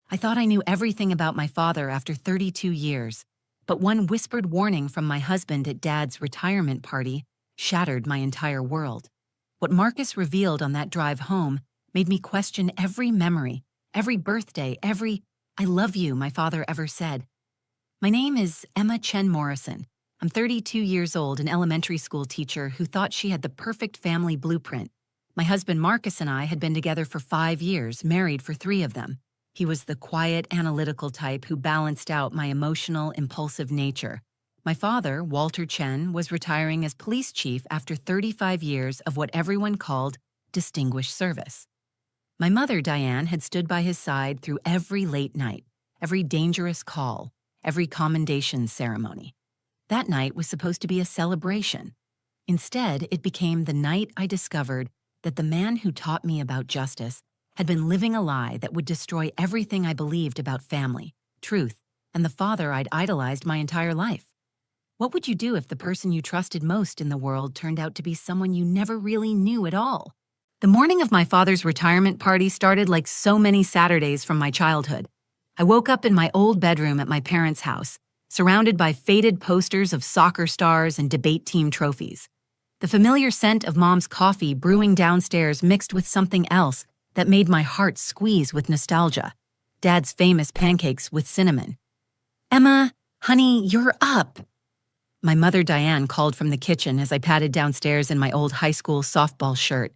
I thought I knew everything about my father after 32 years, but one whispered warning from my husband at Dad's retirement party shattered my entire world. What Marcus revealed on that drive home made me question every memory, every birthday, every "I love you" my father ever said. My name is Emma Chen Morrison. I'm 32 years old, an elementary school teacher who thought she had the perfect family blueprint. My husband Marcus and I had been together for 5 years, married for 3 of them. He was the quiet, analytical type who balanced out my emotional, impulsive nature. My father, Walter Chen, was retiring as police chief after 35 years of what everyone called distinguished service. My mother, Diane, had stood by his side through every late night, every dangerous call, every commendation ceremony. That night was supposed to be a celebration. Instead, it became the night I discovered that the man who taught me about justice had been living a lie that would destroy everything I believed about family, truth, and the father I'd idolized my entire life. What would you do if the person you trusted most in the world turned out to be someone you never really knew at all? The morning of my father's retirement party started like so many Saturdays from my childhood. I woke up in my old bedroom at my parents' house, surrounded by faded posters of soccer stars and debate team trophies. The familiar scent of Mom's coffee brewing downstairs mixed with something else that made my heart squeeze with nostalgia. Dad's famous pancakes with cinnamon. "Emma, honey, you're up." My mother Diane called from the kitchen as I padded downstairs in my old high school softball shirt.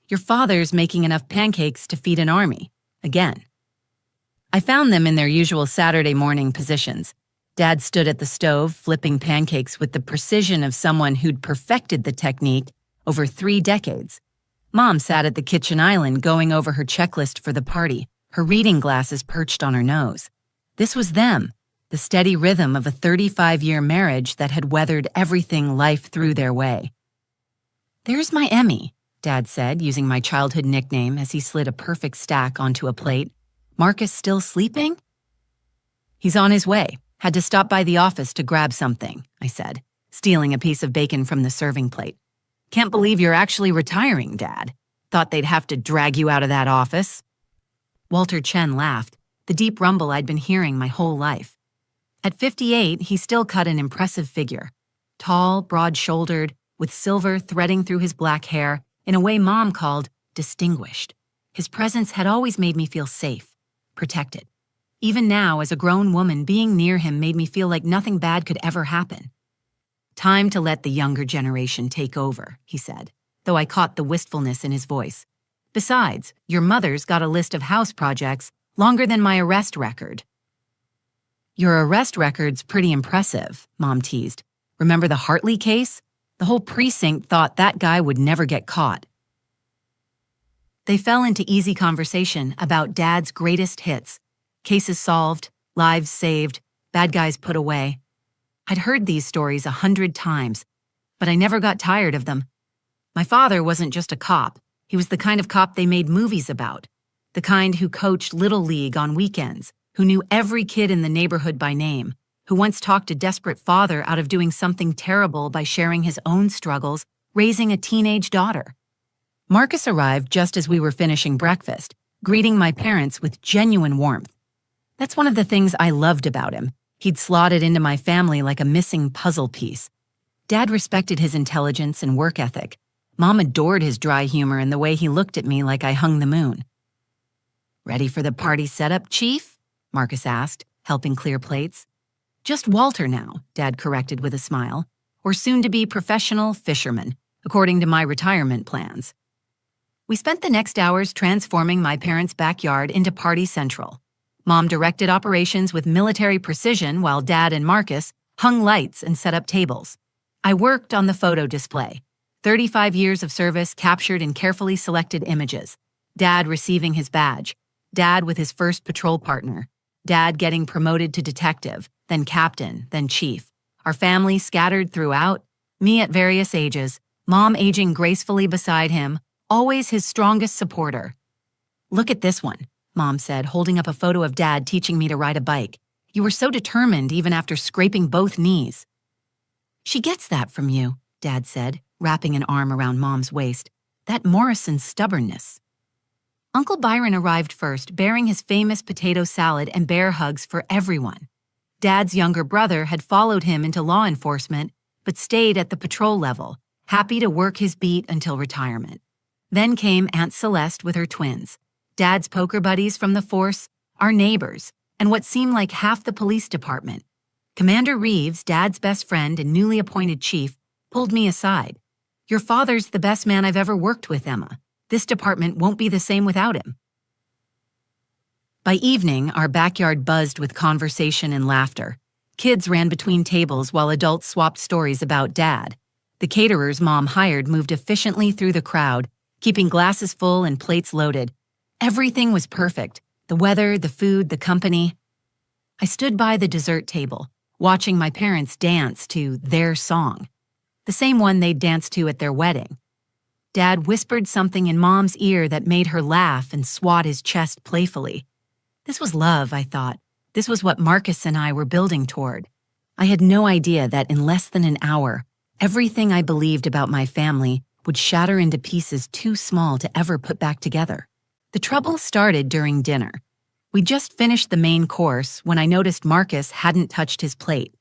"Your father's making enough pancakes to feed an army. Again." I found them in their usual Saturday morning positions. Dad stood at the stove, flipping pancakes with the precision of someone who'd perfected the technique over 3 decades. Mom sat at the kitchen island going over her checklist for the party, her reading glasses perched on her nose. This was them, the steady rhythm of a 35-year marriage that had weathered everything life threw their way. "There's my Emmy," Dad said, using my childhood nickname as he slid a perfect stack onto a plate. "Marcus still sleeping?" "He's on his way. Had to stop by the office to grab something," I said, stealing a piece of bacon from the serving plate. "Can't believe you're actually retiring, Dad. Thought they'd have to drag you out of that office." Walter Chen laughed, the deep rumble I'd been hearing my whole life. At 58, he still cut an impressive figure. Tall, broad-shouldered, with silver threading through his black hair in a way Mom called distinguished. His presence had always made me feel safe, protected. Even now, as a grown woman, being near him made me feel like nothing bad could ever happen. "Time to let the younger generation take over," he said, though I caught the wistfulness in his voice. "Besides, your mother's got a list of house projects longer than my arrest record." "Your arrest record's pretty impressive," Mom teased. "Remember the Hartley case? The whole precinct thought that guy would never get caught." They fell into easy conversation about Dad's greatest hits. Cases solved, lives saved, bad guys put away. I'd heard these stories 100 times, but I never got tired of them. My father wasn't just a cop. He was the kind of cop they made movies about, the kind who coached Little League on weekends, who knew every kid in the neighborhood by name, who once talked a desperate father out of doing something terrible by sharing his own struggles, raising a teenage daughter. Marcus arrived just as we were finishing breakfast, greeting my parents with genuine warmth. That's one of the things I loved about him. He'd slotted into my family like a missing puzzle piece. Dad respected his intelligence and work ethic. Mom adored his dry humor and the way he looked at me like I hung the moon. "Ready for the party setup, Chief?" Marcus asked, helping clear plates. "Just Walter now," Dad corrected with a smile, "or soon-to-be professional fisherman, according to my retirement plans." We spent the next hours transforming my parents' backyard into Party Central. Mom directed operations with military precision while Dad and Marcus hung lights and set up tables. I worked on the photo display. 35 years of service captured in carefully selected images. Dad receiving his badge. Dad with his first patrol partner. Dad getting promoted to detective, then captain, then chief. Our family scattered throughout. Me at various ages. Mom aging gracefully beside him. Always his strongest supporter. "Look at this one," Mom said, holding up a photo of Dad teaching me to ride a bike. "You were so determined even after scraping both knees." "She gets that from you," Dad said, wrapping an arm around Mom's waist. "That Morrison stubbornness." Uncle Byron arrived first, bearing his famous potato salad and bear hugs for everyone. Dad's younger brother had followed him into law enforcement, but stayed at the patrol level, happy to work his beat until retirement. Then came Aunt Celeste with her twins, Dad's poker buddies from the force, our neighbors, and what seemed like half the police department. Commander Reeves, Dad's best friend and newly appointed chief, pulled me aside. "Your father's the best man I've ever worked with, Emma. This department won't be the same without him." By evening, our backyard buzzed with conversation and laughter. Kids ran between tables while adults swapped stories about Dad. The caterers Mom hired moved efficiently through the crowd, keeping glasses full and plates loaded. Everything was perfect. The weather, the food, the company. I stood by the dessert table, watching my parents dance to their song, the same one they'd danced to at their wedding. Dad whispered something in Mom's ear that made her laugh and swat his chest playfully. This was love, I thought. This was what Marcus and I were building toward. I had no idea that in less than an hour, everything I believed about my family would shatter into pieces too small to ever put back together. The trouble started during dinner. We just finished the main course when I noticed Marcus hadn't touched his plate.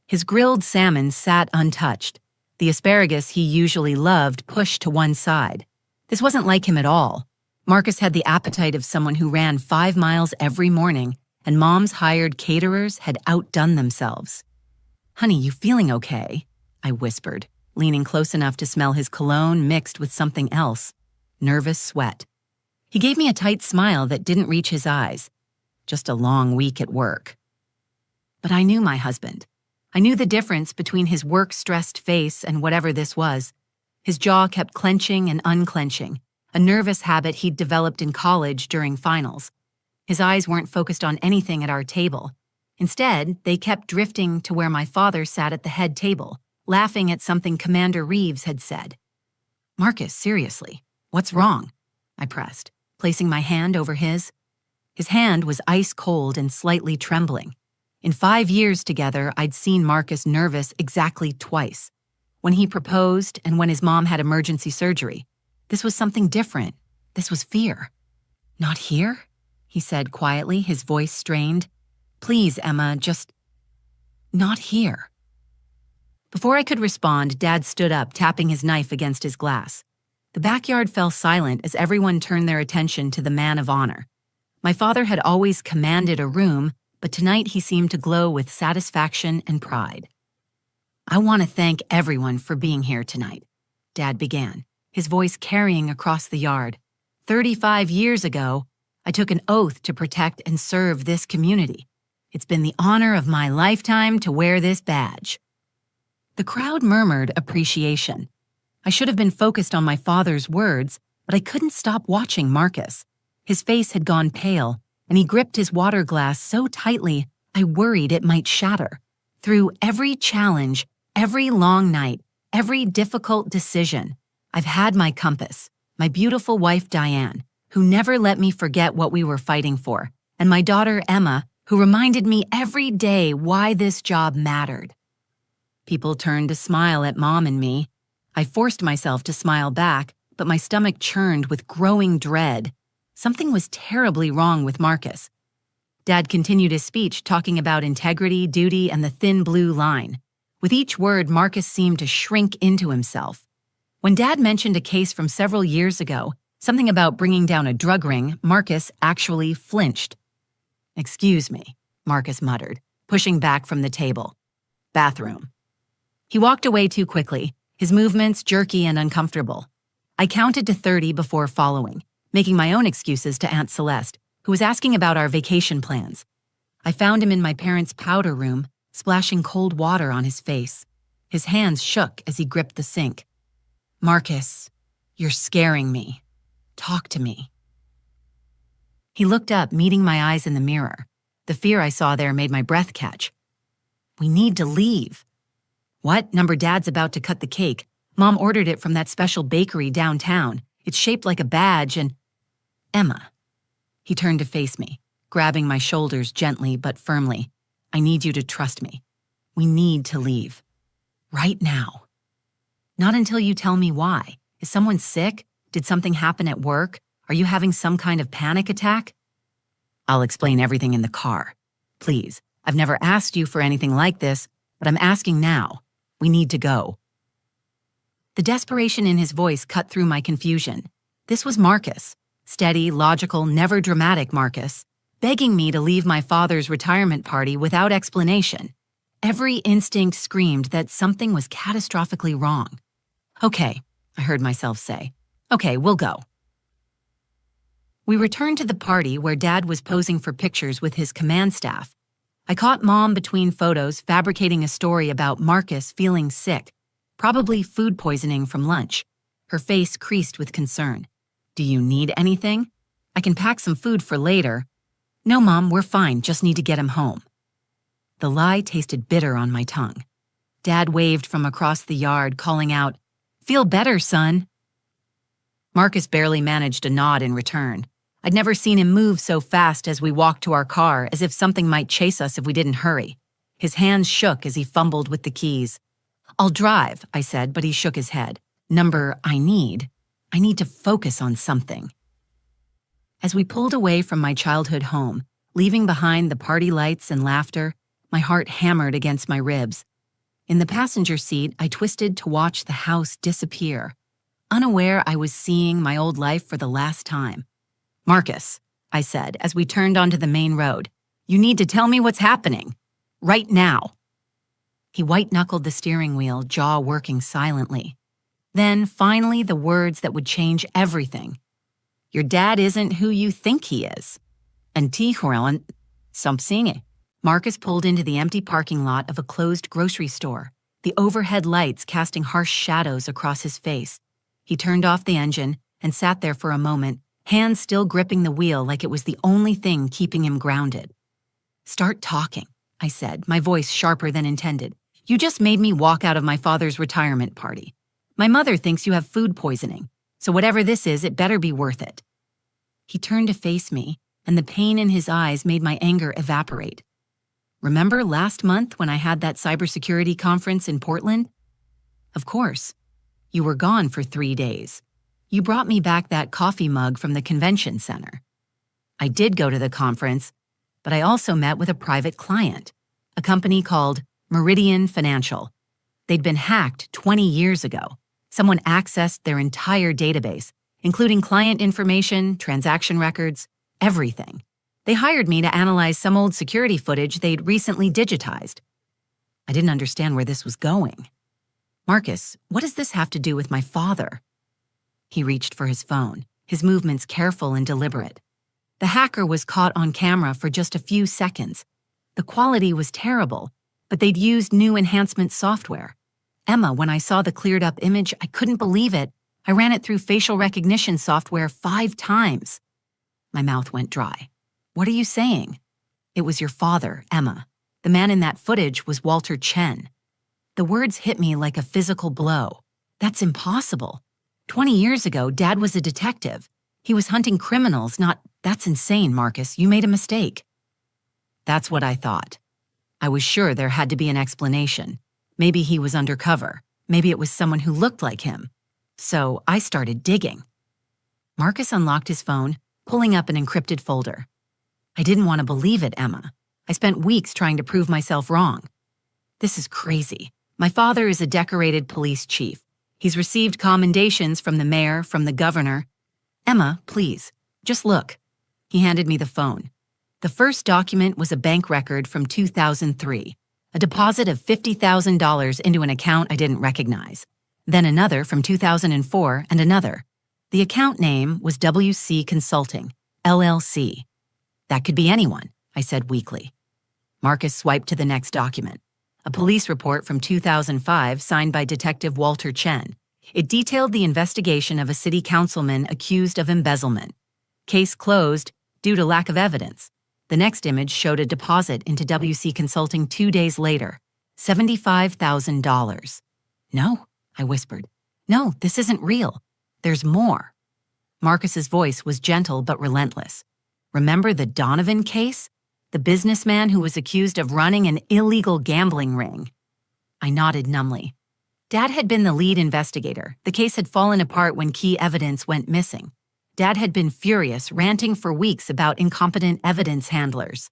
His grilled salmon sat untouched. The asparagus he usually loved pushed to one side. This wasn't like him at all. Marcus had the appetite of someone who ran 5 miles every morning, and Mom's hired caterers had outdone themselves. "Honey, you feeling okay?" I whispered, leaning close enough to smell his cologne mixed with something else. Nervous sweat. He gave me a tight smile that didn't reach his eyes. Just a long week at work. But I knew my husband. I knew the difference between his work-stressed face and whatever this was. His jaw kept clenching and unclenching, a nervous habit he'd developed in college during finals. His eyes weren't focused on anything at our table. Instead, they kept drifting to where my father sat at the head table, laughing at something Commander Reeves had said. "Marcus, seriously, what's wrong?" I pressed, placing my hand over his. His hand was ice cold and slightly trembling. In 5 years together, I'd seen Marcus nervous exactly twice. When he proposed and when his mom had emergency surgery. This was something different. This was fear. "Not here?" he said quietly, his voice strained. "Please, Emma, just not here." Before I could respond, Dad stood up, tapping his knife against his glass. The backyard fell silent as everyone turned their attention to the man of honor. My father had always commanded a room, but tonight he seemed to glow with satisfaction and pride. "I want to thank everyone for being here tonight," Dad began, his voice carrying across the yard. 35 years ago, I took an oath to protect and serve this community. It's been the honor of my lifetime to wear this badge. The crowd murmured appreciation. I should have been focused on my father's words, but I couldn't stop watching Marcus. His face had gone pale, and he gripped his water glass so tightly I worried it might shatter. Through every challenge, every long night, every difficult decision, I've had my compass, my beautiful wife Diane, who never let me forget what we were fighting for, and my daughter Emma, who reminded me every day why this job mattered. People turned to smile at Mom and me. I forced myself to smile back, but my stomach churned with growing dread. Something was terribly wrong with Marcus. Dad continued his speech, talking about integrity, duty, and the thin blue line. With each word, Marcus seemed to shrink into himself. When Dad mentioned a case from several years ago, something about bringing down a drug ring, Marcus actually flinched. "Excuse me," Marcus muttered, pushing back from the table. "Bathroom." He walked away too quickly, his movements jerky and uncomfortable. I counted to 30 before following, making my own excuses to Aunt Celeste, who was asking about our vacation plans. I found him in my parents' powder room, splashing cold water on his face. His hands shook as he gripped the sink. "Marcus, you're scaring me. Talk to me." He looked up, meeting my eyes in the mirror. The fear I saw there made my breath catch. "We need to leave." "What? Number Dad's about to cut the cake. Mom ordered it from that special bakery downtown. It's shaped like a badge and—" "Emma." He turned to face me, grabbing my shoulders gently but firmly. "I need you to trust me. We need to leave. Right now." "Not until you tell me why. Is someone sick? Did something happen at work? Are you having some kind of panic attack? I'll explain everything in the car. Please, I've never asked you for anything like this, but I'm asking now. We need to go. The desperation in his voice cut through my confusion. This was Marcus, steady, logical, never dramatic Marcus, begging me to leave my father's retirement party without explanation. Every instinct screamed that something was catastrophically wrong. Okay, I heard myself say. Okay, we'll go. We returned to the party where Dad was posing for pictures with his command staff. I caught Mom between photos fabricating a story about Marcus feeling sick, probably food poisoning from lunch. Her face creased with concern. Do you need anything? I can pack some food for later. No, Mom, we're fine, just need to get him home. The lie tasted bitter on my tongue. Dad waved from across the yard, calling out, "Feel better, son." Marcus barely managed a nod in return. I'd never seen him move so fast as we walked to our car, as if something might chase us if we didn't hurry. His hands shook as he fumbled with the keys. "I'll drive," I said, but he shook his head. I need to focus on something. As we pulled away from my childhood home, leaving behind the party lights and laughter, my heart hammered against my ribs. In the passenger seat, I twisted to watch the house disappear, unaware I was seeing my old life for the last time. "Marcus," I said as we turned onto the main road, "you need to tell me what's happening. Right now." He white-knuckled the steering wheel, jaw working silently. Then, finally, the words that would change everything. "Your dad isn't who you think he is." And something. Marcus pulled into the empty parking lot of a closed grocery store, the overhead lights casting harsh shadows across his face. He turned off the engine and sat there for a moment, hands still gripping the wheel like it was the only thing keeping him grounded. "Start talking," I said, my voice sharper than intended. "You just made me walk out of my father's retirement party. My mother thinks you have food poisoning, so whatever this is, it better be worth it." He turned to face me, and the pain in his eyes made my anger evaporate. "Remember last month when I had that cybersecurity conference in Portland? Of course. You were gone for 3 days. You brought me back that coffee mug from the convention center. I did go to the conference, but I also met with a private client, a company called Meridian Financial. They'd been hacked 20 years ago. Someone accessed their entire database, including client information, transaction records, everything. They hired me to analyze some old security footage they'd recently digitized. I didn't understand where this was going. "Marcus, what does this have to do with my father?" He reached for his phone, his movements careful and deliberate. The hacker was caught on camera for just a few seconds. The quality was terrible, but they'd used new enhancement software. Emma, when I saw the cleared-up image, I couldn't believe it. I ran it through facial recognition software 5 times. My mouth went dry. "What are you saying?" "It was your father, Emma. The man in that footage was Walter Chen." The words hit me like a physical blow. That's impossible. 20 years ago, Dad was a detective. He was hunting criminals, not... That's insane, Marcus. You made a mistake. That's what I thought. I was sure there had to be an explanation. Maybe he was undercover. Maybe it was someone who looked like him. So I started digging. Marcus unlocked his phone, pulling up an encrypted folder. I didn't want to believe it, Emma. I spent weeks trying to prove myself wrong. This is crazy. My father is a decorated police chief. He's received commendations from the mayor, from the governor. Emma, please, just look. He handed me the phone. The first document was a bank record from 2003, a deposit of $50,000 into an account I didn't recognize. Then another from 2004 and another. The account name was WC Consulting, LLC. That could be anyone, I said weakly. Marcus swiped to the next document. A police report from 2005 signed by Detective Walter Chen. It detailed the investigation of a city councilman accused of embezzlement. Case closed due to lack of evidence. The next image showed a deposit into WC Consulting 2 days later, $75,000. No, I whispered. No, this isn't real. There's more. Marcus's voice was gentle but relentless. Remember the Donovan case? The businessman who was accused of running an illegal gambling ring. I nodded numbly. Dad had been the lead investigator. The case had fallen apart when key evidence went missing. Dad had been furious, ranting for weeks about incompetent evidence handlers.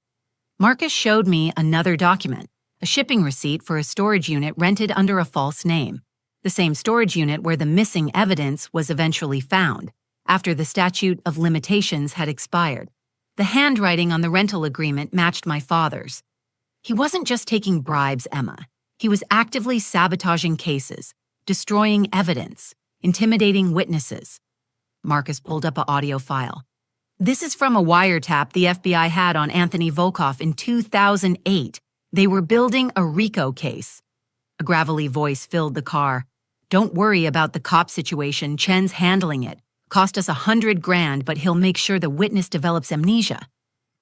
Marcus showed me another document, a shipping receipt for a storage unit rented under a false name, the same storage unit where the missing evidence was eventually found, after the statute of limitations had expired. The handwriting on the rental agreement matched my father's. He wasn't just taking bribes, Emma. He was actively sabotaging cases, destroying evidence, intimidating witnesses. Marcus pulled up an audio file. This is from a wiretap the FBI had on Anthony Volkov in 2008. They were building a RICO case. A gravelly voice filled the car. Don't worry about the cop situation. Chen's handling it. Cost us $100,000, but he'll make sure the witness develops amnesia.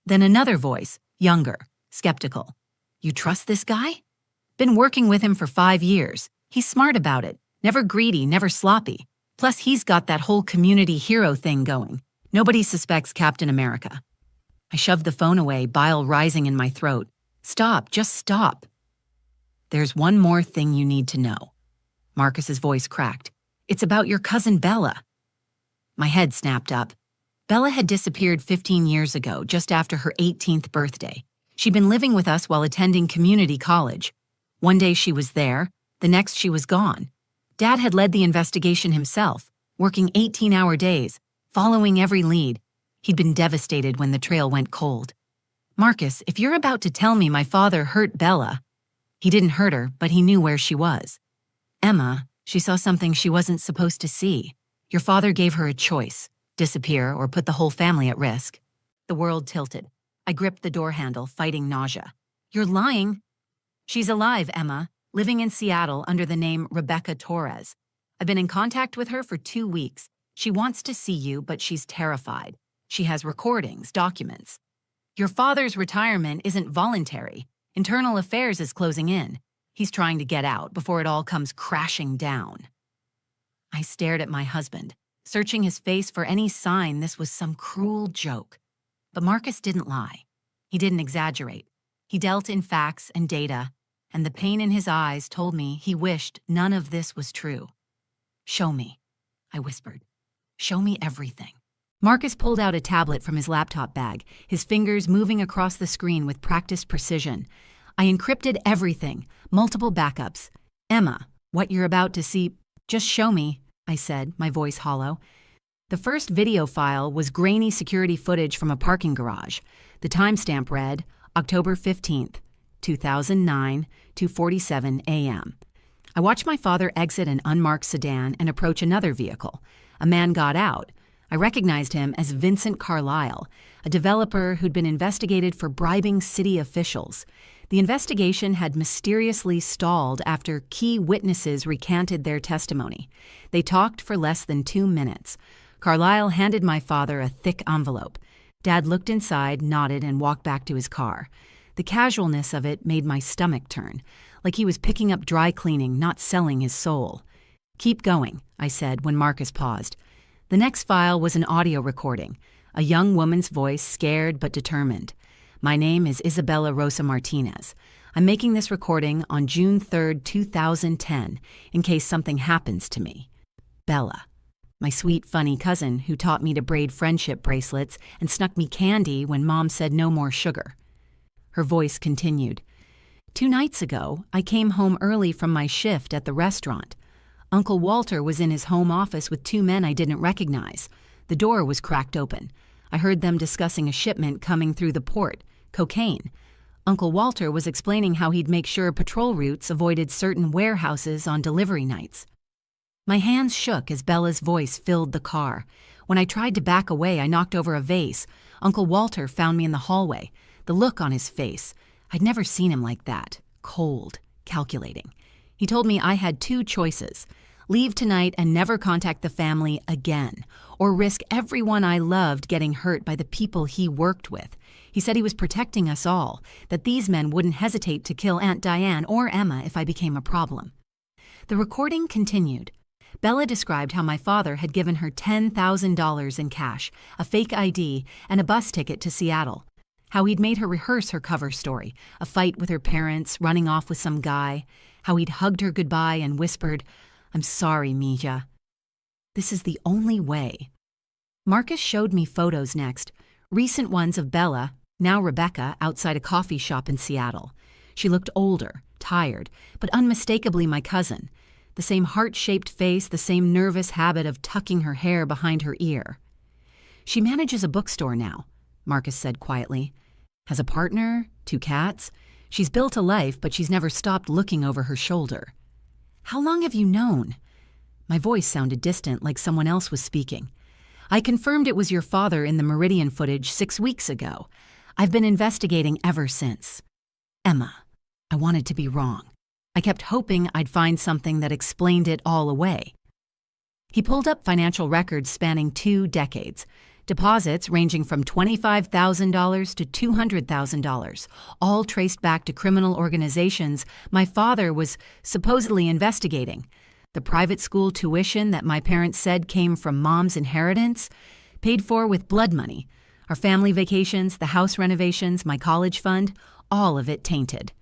Then another voice, younger, skeptical. You trust this guy? Been working with him for 5 years. He's smart about it. Never greedy, never sloppy. Plus, he's got that whole community hero thing going. Nobody suspects Captain America. I shoved the phone away, bile rising in my throat. Stop, just stop. There's one more thing you need to know. Marcus's voice cracked. It's about your cousin Bella. My head snapped up. Bella had disappeared 15 years ago, just after her 18th birthday. She'd been living with us while attending community college. One day she was there, the next she was gone. Dad had led the investigation himself, working 18-hour days, following every lead. He'd been devastated when the trail went cold. Marcus, if you're about to tell me my father hurt Bella— He didn't hurt her, but he knew where she was. Emma, she saw something she wasn't supposed to see. Your father gave her a choice, disappear or put the whole family at risk. The world tilted. I gripped the door handle, fighting nausea. You're lying. She's alive, Emma, living in Seattle under the name Rebecca Torres. I've been in contact with her for 2 weeks. She wants to see you, but she's terrified. She has recordings, documents. Your father's retirement isn't voluntary. Internal Affairs is closing in. He's trying to get out before it all comes crashing down. I stared at my husband, searching his face for any sign this was some cruel joke. But Marcus didn't lie. He didn't exaggerate. He dealt in facts and data, and the pain in his eyes told me he wished none of this was true. Show me, I whispered. Show me everything. Marcus pulled out a tablet from his laptop bag, his fingers moving across the screen with practiced precision. I encrypted everything, multiple backups. Emma, what you're about to see— Just show me, I said, my voice hollow. The first video file was grainy security footage from a parking garage. The timestamp read October 15th, 2009, 2:47 a.m. I watched my father exit an unmarked sedan and approach another vehicle. A man got out. I recognized him as Vincent Carlisle, a developer who'd been investigated for bribing city officials. The investigation had mysteriously stalled after key witnesses recanted their testimony. They talked for less than 2 minutes. Carlisle handed my father a thick envelope. Dad looked inside, nodded, and walked back to his car. The casualness of it made my stomach turn, like he was picking up dry cleaning, not selling his soul. Keep going, I said when Marcus paused. The next file was an audio recording, a young woman's voice, scared but determined. My name is Isabella Rosa Martinez. I'm making this recording on June 3rd, 2010, in case something happens to me. Bella, my sweet, funny cousin who taught me to braid friendship bracelets and snuck me candy when Mom said no more sugar. Her voice continued. 2 nights ago, I came home early from my shift at the restaurant. Uncle Walter was in his home office with 2 men I didn't recognize. The door was cracked open. I heard them discussing a shipment coming through the port, cocaine. Uncle Walter was explaining how he'd make sure patrol routes avoided certain warehouses on delivery nights. My hands shook as Bella's voice filled the car. When I tried to back away, I knocked over a vase. Uncle Walter found me in the hallway. The look on his face— I'd never seen him like that, cold, calculating. He told me I had 2 choices: leave tonight and never contact the family again, or risk everyone I loved getting hurt by the people he worked with. He said he was protecting us all, that these men wouldn't hesitate to kill Aunt Diane or Emma if I became a problem. The recording continued. Bella described how my father had given her $10,000 in cash, a fake ID, and a bus ticket to Seattle. How he'd made her rehearse her cover story, a fight with her parents, running off with some guy. How he'd hugged her goodbye and whispered, "I'm sorry, Mija. This is the only way." Marcus showed me photos next, recent ones of Bella, now Rebecca, outside a coffee shop in Seattle. She looked older, tired, but unmistakably my cousin. The same heart-shaped face, the same nervous habit of tucking her hair behind her ear. She manages a bookstore now, Marcus said quietly. Has a partner, 2 cats. She's built a life, but she's never stopped looking over her shoulder. How long have you known? My voice sounded distant, like someone else was speaking. I confirmed it was your father in the Meridian footage 6 weeks ago. I've been investigating ever since. Emma, I wanted to be wrong. I kept hoping I'd find something that explained it all away. He pulled up financial records spanning 2 decades. Deposits ranging from $25,000 to $200,000, all traced back to criminal organizations my father was supposedly investigating. The private school tuition that my parents said came from Mom's inheritance, paid for with blood money. Our family vacations, the house renovations, my college fund, all of it tainted.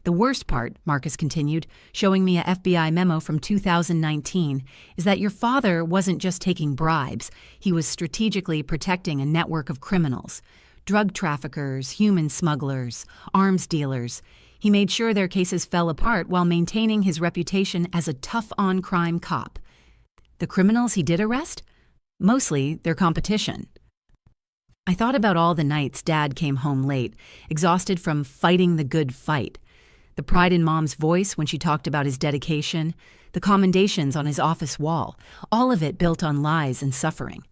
The worst part, Marcus continued, showing me a FBI memo from 2019, is that your father wasn't just taking bribes. He was strategically protecting a network of criminals. Drug traffickers, human smugglers, arms dealers. He made sure their cases fell apart while maintaining his reputation as a tough-on-crime cop. The criminals he did arrest? Mostly their competition. I thought about all the nights Dad came home late, exhausted from fighting the good fight. The pride in Mom's voice when she talked about his dedication, the commendations on his office wall, all of it built on lies and suffering.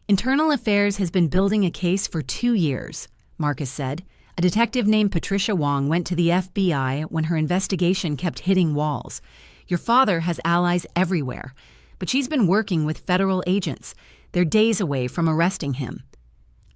Internal Affairs has been building a case for 2 years, Marcus said. A detective named Patricia Wong went to the FBI when her investigation kept hitting walls. Your father has allies everywhere, but she's been working with federal agents. They're days away from arresting him.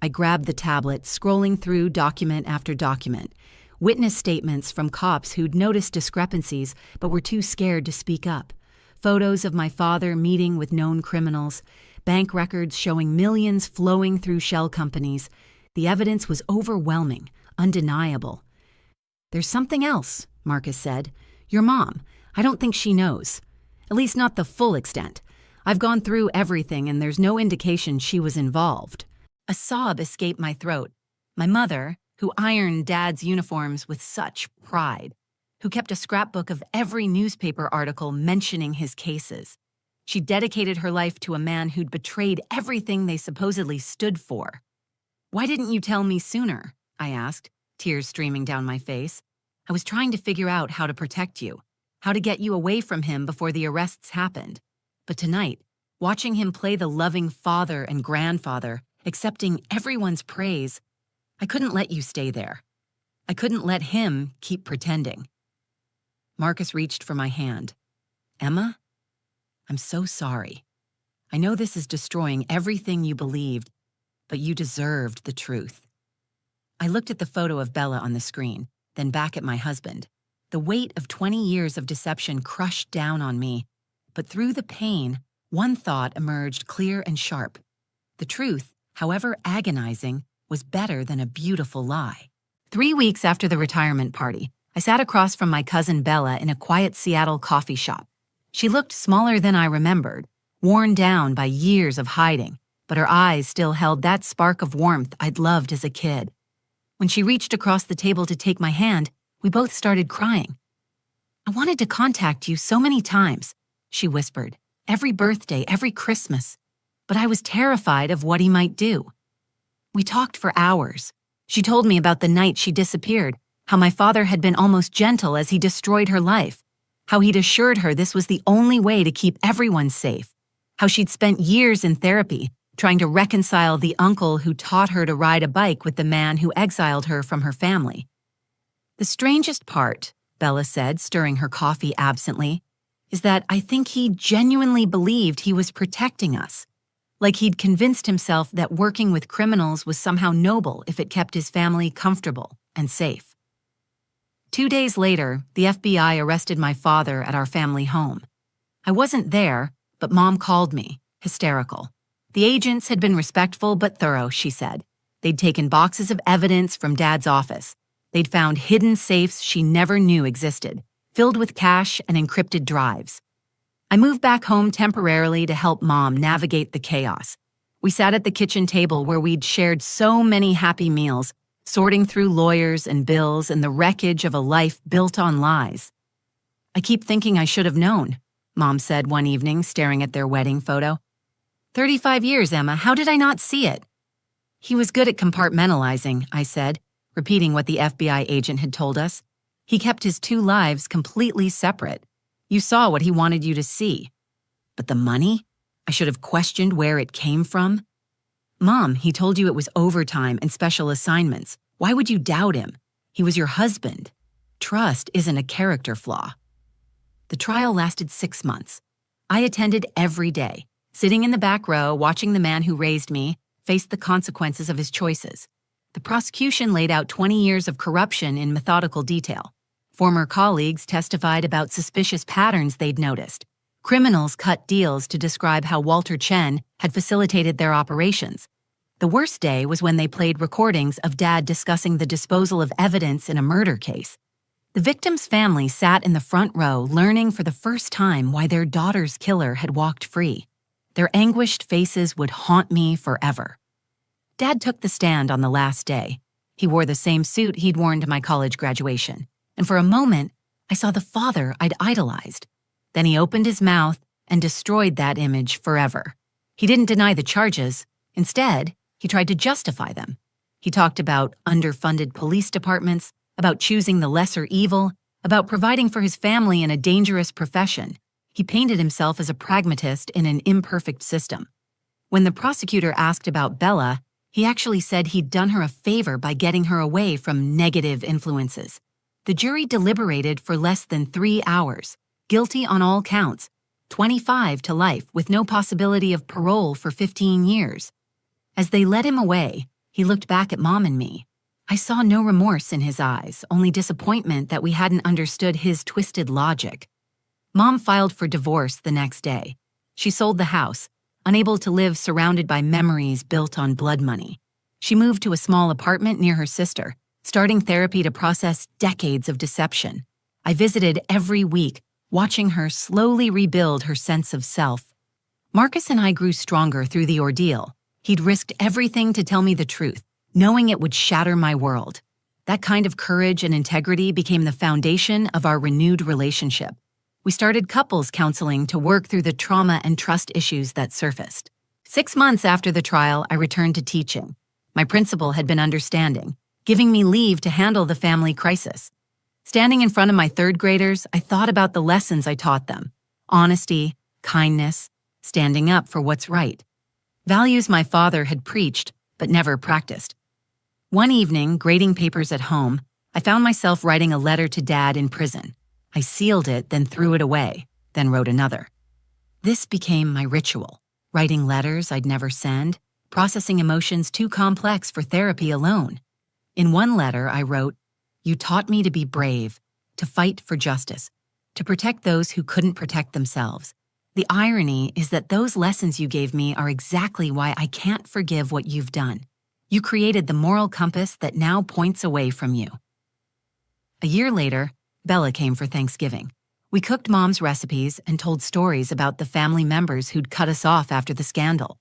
I grabbed the tablet, scrolling through document after document. Witness statements from cops who'd noticed discrepancies but were too scared to speak up. Photos of my father meeting with known criminals. Bank records showing millions flowing through shell companies. The evidence was overwhelming, undeniable. There's something else, Marcus said. Your mom. I don't think she knows. At least not the full extent. I've gone through everything and there's no indication she was involved. A sob escaped my throat. My mother, who ironed Dad's uniforms with such pride, who kept a scrapbook of every newspaper article mentioning his cases. She dedicated her life to a man who'd betrayed everything they supposedly stood for. Why didn't you tell me sooner? I asked, tears streaming down my face. I was trying to figure out how to protect you, how to get you away from him before the arrests happened. But tonight, watching him play the loving father and grandfather, accepting everyone's praise, I couldn't let you stay there. I couldn't let him keep pretending. Marcus reached for my hand. Emma, I'm so sorry. I know this is destroying everything you believed, but you deserved the truth. I looked at the photo of Bella on the screen, then back at my husband. The weight of 20 years of deception crushed down on me, but through the pain, one thought emerged clear and sharp. The truth, however agonizing, was better than a beautiful lie. 3 weeks after the retirement party, I sat across from my cousin Bella in a quiet Seattle coffee shop. She looked smaller than I remembered, worn down by years of hiding, but her eyes still held that spark of warmth I'd loved as a kid. When she reached across the table to take my hand, we both started crying. I wanted to contact you so many times, she whispered, every birthday, every Christmas, but I was terrified of what he might do. We talked for hours. She told me about the night she disappeared, how my father had been almost gentle as he destroyed her life, how he'd assured her this was the only way to keep everyone safe, how she'd spent years in therapy trying to reconcile the uncle who taught her to ride a bike with the man who exiled her from her family. The strangest part, Bella said, stirring her coffee absently, is that I think he genuinely believed he was protecting us. Like he'd convinced himself that working with criminals was somehow noble if it kept his family comfortable and safe. 2 days later, the FBI arrested my father at our family home. I wasn't there, but Mom called me, hysterical. The agents had been respectful but thorough, she said. They'd taken boxes of evidence from Dad's office. They'd found hidden safes she never knew existed, filled with cash and encrypted drives. I moved back home temporarily to help Mom navigate the chaos. We sat at the kitchen table where we'd shared so many happy meals, sorting through lawyers and bills and the wreckage of a life built on lies. "I keep thinking I should have known," Mom said one evening, staring at their wedding photo. 35 years, Emma. How did I not see it?" "He was good at compartmentalizing," I said, repeating what the FBI agent had told us. "He kept his two lives completely separate. You saw what he wanted you to see. But the money? I should have questioned where it came from." "Mom, he told you it was overtime and special assignments. Why would you doubt him? He was your husband. Trust isn't a character flaw." The trial lasted 6 months. I attended every day, sitting in the back row watching the man who raised me face the consequences of his choices. The prosecution laid out 20 years of corruption in methodical detail. Former colleagues testified about suspicious patterns they'd noticed. Criminals cut deals to describe how Walter Chen had facilitated their operations. The worst day was when they played recordings of Dad discussing the disposal of evidence in a murder case. The victim's family sat in the front row learning for the first time why their daughter's killer had walked free. Their anguished faces would haunt me forever. Dad took the stand on the last day. He wore the same suit he'd worn to my college graduation, and for a moment, I saw the father I'd idolized. Then he opened his mouth and destroyed that image forever. He didn't deny the charges. Instead, he tried to justify them. He talked about underfunded police departments, about choosing the lesser evil, about providing for his family in a dangerous profession. He painted himself as a pragmatist in an imperfect system. When the prosecutor asked about Bella, he actually said he'd done her a favor by getting her away from negative influences. The jury deliberated for less than 3 hours, guilty on all counts, 25 to life with no possibility of parole for 15 years. As they led him away, he looked back at Mom and me. I saw no remorse in his eyes, only disappointment that we hadn't understood his twisted logic. Mom filed for divorce the next day. She sold the house, unable to live surrounded by memories built on blood money. She moved to a small apartment near her sister, starting therapy to process decades of deception. I visited every week, watching her slowly rebuild her sense of self. Marcus and I grew stronger through the ordeal. He'd risked everything to tell me the truth, knowing it would shatter my world. That kind of courage and integrity became the foundation of our renewed relationship. We started couples counseling to work through the trauma and trust issues that surfaced. 6 months after the trial, I returned to teaching. My principal had been understanding, giving me leave to handle the family crisis. Standing in front of my third graders, I thought about the lessons I taught them: honesty, kindness, standing up for what's right. Values my father had preached, but never practiced. One evening, grading papers at home, I found myself writing a letter to Dad in prison. I sealed it, then threw it away, then wrote another. This became my ritual, writing letters I'd never send, processing emotions too complex for therapy alone. In one letter, I wrote, "You taught me to be brave, to fight for justice, to protect those who couldn't protect themselves. The irony is that those lessons you gave me are exactly why I can't forgive what you've done. You created the moral compass that now points away from you." A year later, Bella came for Thanksgiving. We cooked Mom's recipes and told stories about the family members who'd cut us off after the scandal.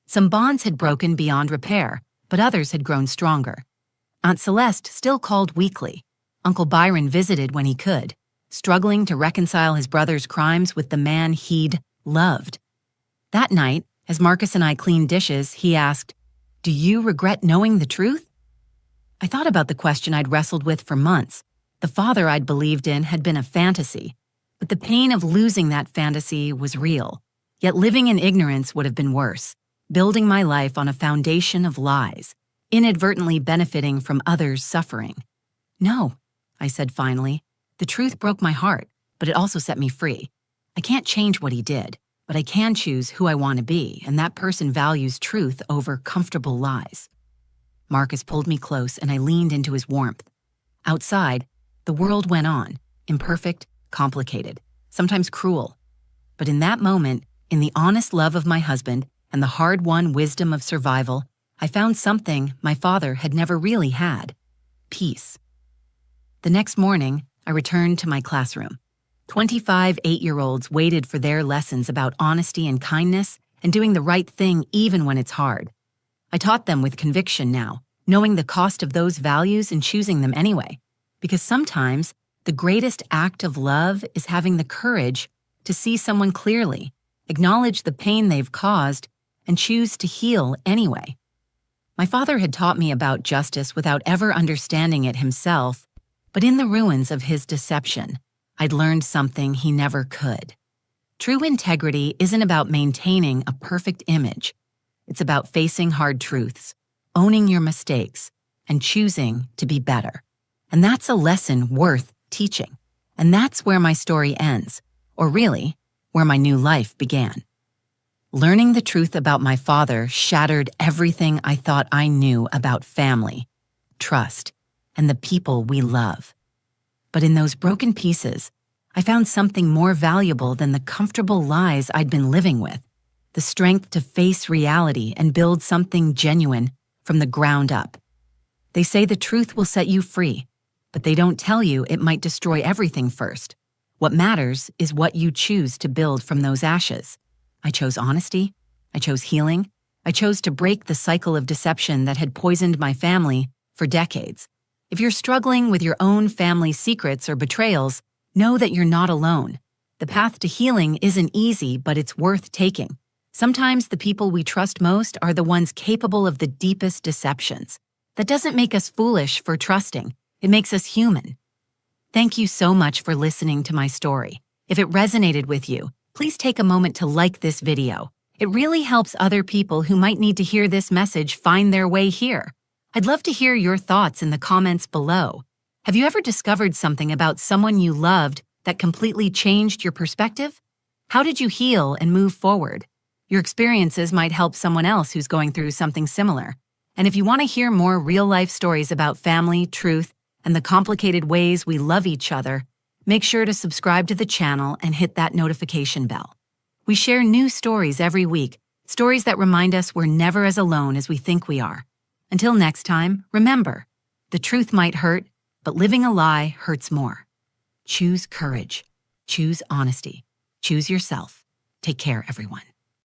Some bonds had broken beyond repair, but others had grown stronger. Aunt Celeste still called weekly. Uncle Byron visited when he could, struggling to reconcile his brother's crimes with the man he'd loved. That night, as Marcus and I cleaned dishes, he asked, "Do you regret knowing the truth?" I thought about the question I'd wrestled with for months. The father I'd believed in had been a fantasy, but the pain of losing that fantasy was real. Yet living in ignorance would have been worse, building my life on a foundation of lies, inadvertently benefiting from others' suffering. "No," I said finally. "The truth broke my heart, but it also set me free. I can't change what he did, but I can choose who I want to be, and that person values truth over comfortable lies." Marcus pulled me close, and I leaned into his warmth. Outside, the world went on, imperfect, complicated, sometimes cruel. But in that moment, in the honest love of my husband and the hard-won wisdom of survival, I found something my father had never really had: peace. The next morning, I returned to my classroom. 25 8-year-olds waited for their lessons about honesty and kindness, and doing the right thing even when it's hard. I taught them with conviction now, knowing the cost of those values and choosing them anyway. Because sometimes the greatest act of love is having the courage to see someone clearly, acknowledge the pain they've caused, and choose to heal anyway. My father had taught me about justice without ever understanding it himself, but in the ruins of his deception, I'd learned something he never could. True integrity isn't about maintaining a perfect image. It's about facing hard truths, owning your mistakes, and choosing to be better. And that's a lesson worth teaching. And that's where my story ends, or really, where my new life began. Learning the truth about my father shattered everything I thought I knew about family, trust, and the people we love. But in those broken pieces, I found something more valuable than the comfortable lies I'd been living with, the strength to face reality and build something genuine from the ground up. They say the truth will set you free, but they don't tell you it might destroy everything first. What matters is what you choose to build from those ashes. I chose honesty. I chose healing. I chose to break the cycle of deception that had poisoned my family for decades. If you're struggling with your own family secrets or betrayals, know that you're not alone. The path to healing isn't easy, but it's worth taking. Sometimes the people we trust most are the ones capable of the deepest deceptions. That doesn't make us foolish for trusting. It makes us human. Thank you so much for listening to my story. If it resonated with you, please take a moment to like this video. It really helps other people who might need to hear this message find their way here. I'd love to hear your thoughts in the comments below. Have you ever discovered something about someone you loved that completely changed your perspective? How did you heal and move forward? Your experiences might help someone else who's going through something similar. And if you want to hear more real-life stories about family, truth, and the complicated ways we love each other, make sure to subscribe to the channel and hit that notification bell. We share new stories every week, stories that remind us we're never as alone as we think we are. Until next time, remember, the truth might hurt, but living a lie hurts more. Choose courage. Choose honesty. Choose yourself. Take care, everyone.